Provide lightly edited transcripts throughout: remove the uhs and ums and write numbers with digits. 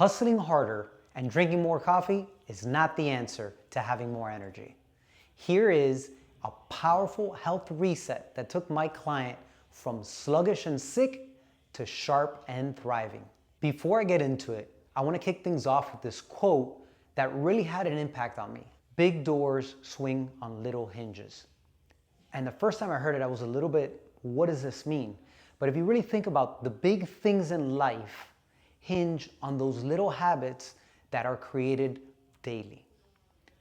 Hustling harder and drinking more coffee is not the answer to having more energy. Here is a powerful health reset that took my client from sluggish and sick to sharp and thriving. Before I get into it, I want to kick things off with this quote that really had an impact on me. Big doors swing on little hinges. And the first time I heard it, I was a little bit, what does this mean? But if you really think about the big things in life hinge on those little habits that are created daily.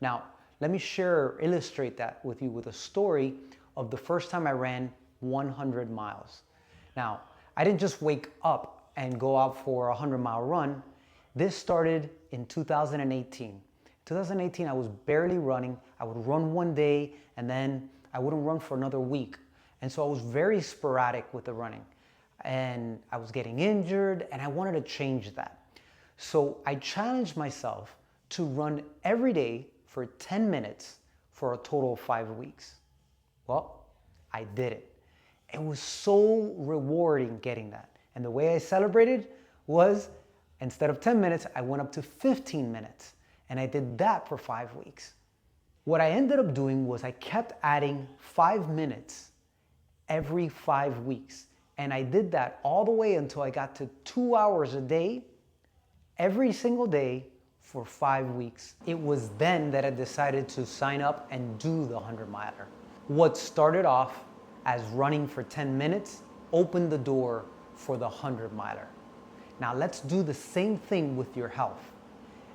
Now, let me illustrate that with you with a story of the first time I ran 100 miles. Now, I didn't just wake up and go out for a 100-mile run. This started in 2018. 2018, I was barely running. I would run one day and then I wouldn't run for another week. And so I was very sporadic with the running. And I was getting injured and I wanted to change that. So I challenged myself to run every day for 10 minutes for a total of 5 weeks. Well, I did it. It was so rewarding getting that. And the way I celebrated was, instead of 10 minutes, I went up to 15 minutes. And I did that for 5 weeks. What I ended up doing was I kept adding 5 minutes every 5 weeks. And I did that all the way until I got to 2 hours a day, every single day for 5 weeks. It was then that I decided to sign up and do the 100-miler. What started off as running for 10 minutes opened the door for the 100-miler. Now let's do the same thing with your health.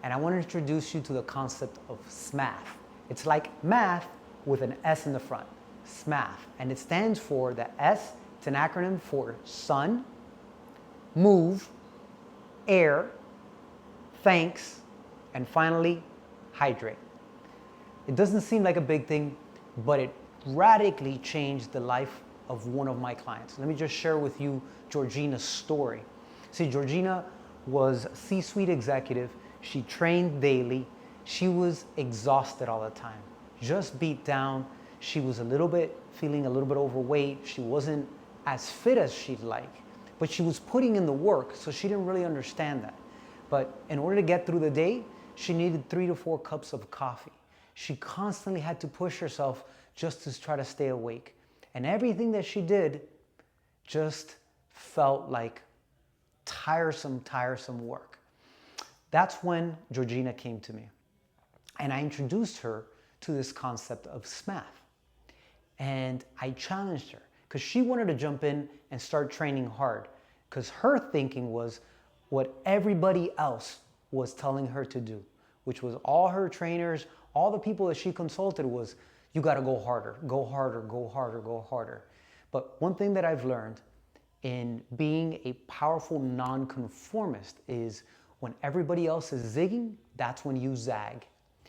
And I want to introduce you to the concept of S.M.A.T.H. It's like math with an S in the front, S.M.A.T.H. And it stands for the S. It's an acronym for sun, move, air, thanks, and finally, hydrate. It doesn't seem like a big thing, but it radically changed the life of one of my clients. Let me just share with you Georgina's story. See, Georgina was a C-suite executive. She trained daily. She was exhausted all the time, just beat down. She was feeling a little bit overweight. She wasn't as fit as she'd like, but she was putting in the work, so she didn't really understand that. But in order to get through the day, she needed 3 to 4 cups of coffee. She constantly had to push herself just to try to stay awake. And everything that she did just felt like tiresome work. That's when Georgina came to me. And I introduced her to this concept of S.M.A.T.H. And I challenged her because she wanted to jump in and start training hard, because her thinking was what everybody else was telling her to do, which was all her trainers, all the people that she consulted was, you got to go harder, go harder, go harder, go harder. But one thing that I've learned in being a powerful non-conformist is when everybody else is zigging, that's when you zag.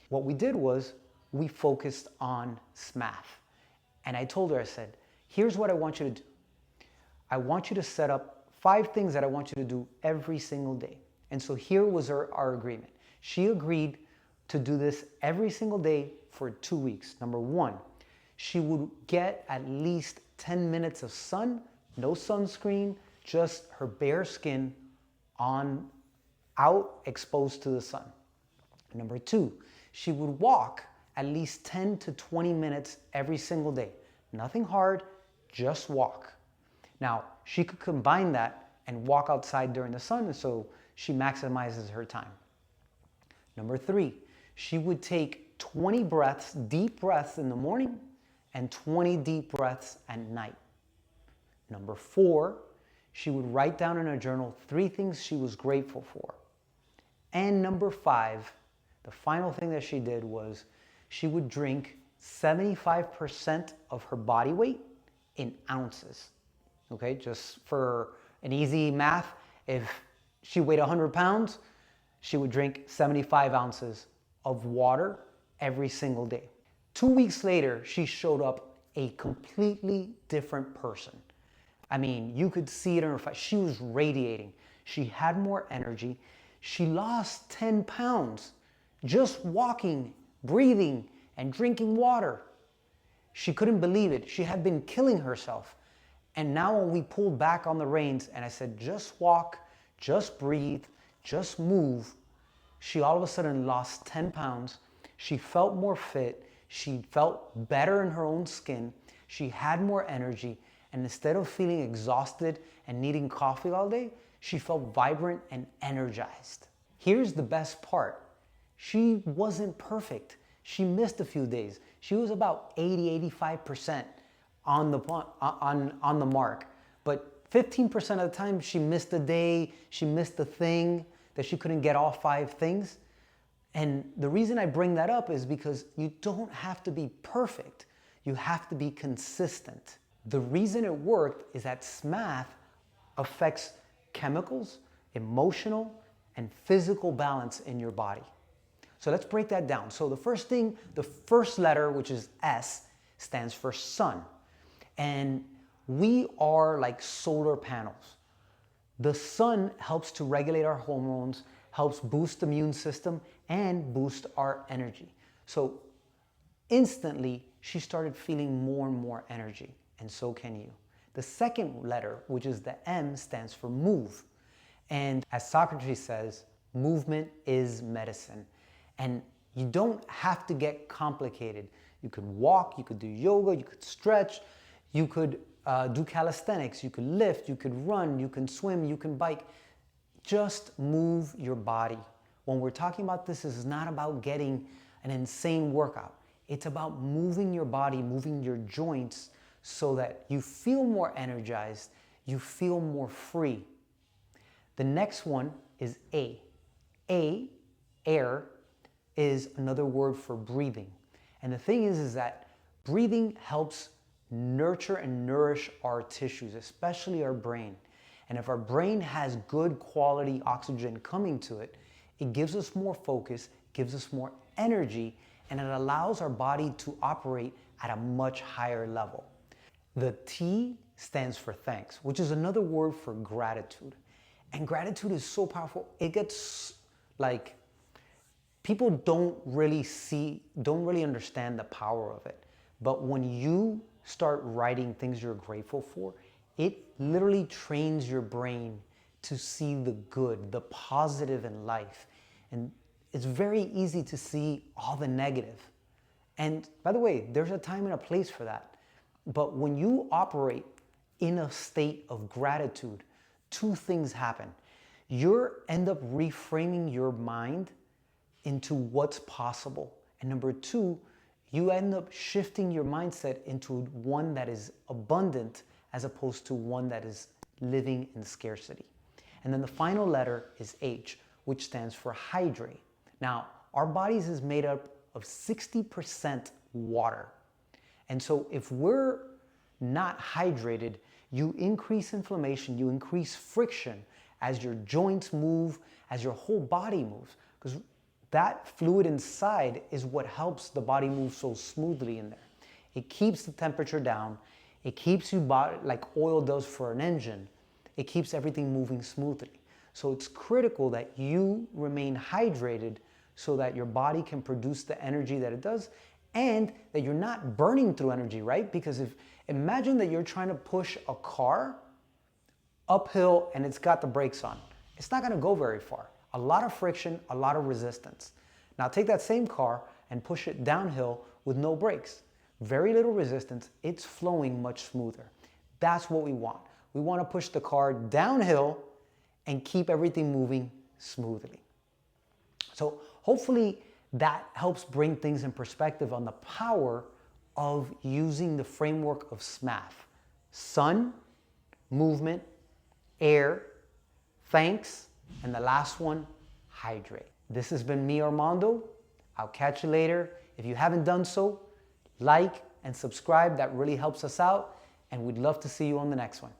What we did was we focused on S.M.A.T.H. And I told her, I said, here's what I want you to do. I want you to set up 5 things that I want you to do every single day. And so here was our agreement. She agreed to do this every single day for 2 weeks. Number 1, she would get at least 10 minutes of sun, no sunscreen, just her bare skin out exposed to the sun. Number 2, she would walk at least 10 to 20 minutes every single day. Nothing hard, just walk. Now, she could combine that and walk outside during the sun, so she maximizes her time. Number 3, she would take 20 breaths, deep breaths in the morning and 20 deep breaths at night. Number 4, she would write down in her journal 3 things she was grateful for. And number 5, the final thing that she did was she would drink 75% of her body weight in ounces. Okay, just for an easy math, if she weighed 100 pounds, she would drink 75 ounces of water every single day. 2 weeks later, she showed up a completely different person. I mean, you could see it in her face. She was radiating. She had more energy. She lost 10 pounds just walking, breathing, and drinking water. She couldn't believe it. She had been killing herself. And now when we pulled back on the reins and I said, just walk, just breathe, just move, she all of a sudden lost 10 pounds. She felt more fit. She felt better in her own skin. She had more energy. And instead of feeling exhausted and needing coffee all day, she felt vibrant and energized. Here's the best part. She wasn't perfect. She missed a few days. She was about 80-85% on the mark. But 15% of the time, she missed a day, she missed a thing, that she couldn't get all 5 things. And the reason I bring that up is because you don't have to be perfect. You have to be consistent. The reason it worked is that S.M.A.T.H affects chemicals, emotional, and physical balance in your body. So let's break that down. So the first thing, the first letter, which is S, stands for sun. And we are like solar panels. The sun helps to regulate our hormones, helps boost the immune system, and boost our energy. So instantly, she started feeling more and more energy, and so can you. The second letter, which is the M, stands for move. And as Socrates says, movement is medicine. And you don't have to get complicated. You could walk, you could do yoga, you could stretch, you could do calisthenics, you could lift, you could run, you can swim, you can bike. Just move your body. When we're talking about this is not about getting an insane workout. It's about moving your body, moving your joints so that you feel more energized, you feel more free. The next one is A. A, air, is another word for breathing. And the thing is that breathing helps nurture and nourish our tissues, especially our brain. And if our brain has good quality oxygen coming to it, it gives us more focus, gives us more energy, and it allows our body to operate at a much higher level. The T stands for thanks, which is another word for gratitude. And gratitude is so powerful. It gets like, people don't really understand the power of it. But when you start writing things you're grateful for, it literally trains your brain to see the good, the positive in life. And it's very easy to see all the negative. And by the way, there's a time and a place for that. But when you operate in a state of gratitude, 2 things happen. You end up reframing your mind into what's possible. And number 2, you end up shifting your mindset into one that is abundant as opposed to one that is living in scarcity. And then the final letter is H, which stands for hydrate. Now, our bodies is made up of 60% water. And so if we're not hydrated, you increase inflammation, you increase friction as your joints move, as your whole body moves. Because that fluid inside is what helps the body move so smoothly in there. It keeps the temperature down. It keeps you like oil does for an engine. It keeps everything moving smoothly. So it's critical that you remain hydrated so that your body can produce the energy that it does and that you're not burning through energy, right? Because imagine that you're trying to push a car uphill and it's got the brakes on. It's not gonna go very far. A lot of friction, a lot of resistance. Now take that same car and push it downhill with no brakes. Very little resistance, it's flowing much smoother. That's what we want. We want to push the car downhill and keep everything moving smoothly. So hopefully that helps bring things in perspective on the power of using the framework of S.M.A.T.H. Sun, movement, air, thanks, and the last one, hydrate. This has been me, Armando. I'll catch you later. If you haven't done so, like and subscribe. That really helps us out, and we'd love to see you on the next one.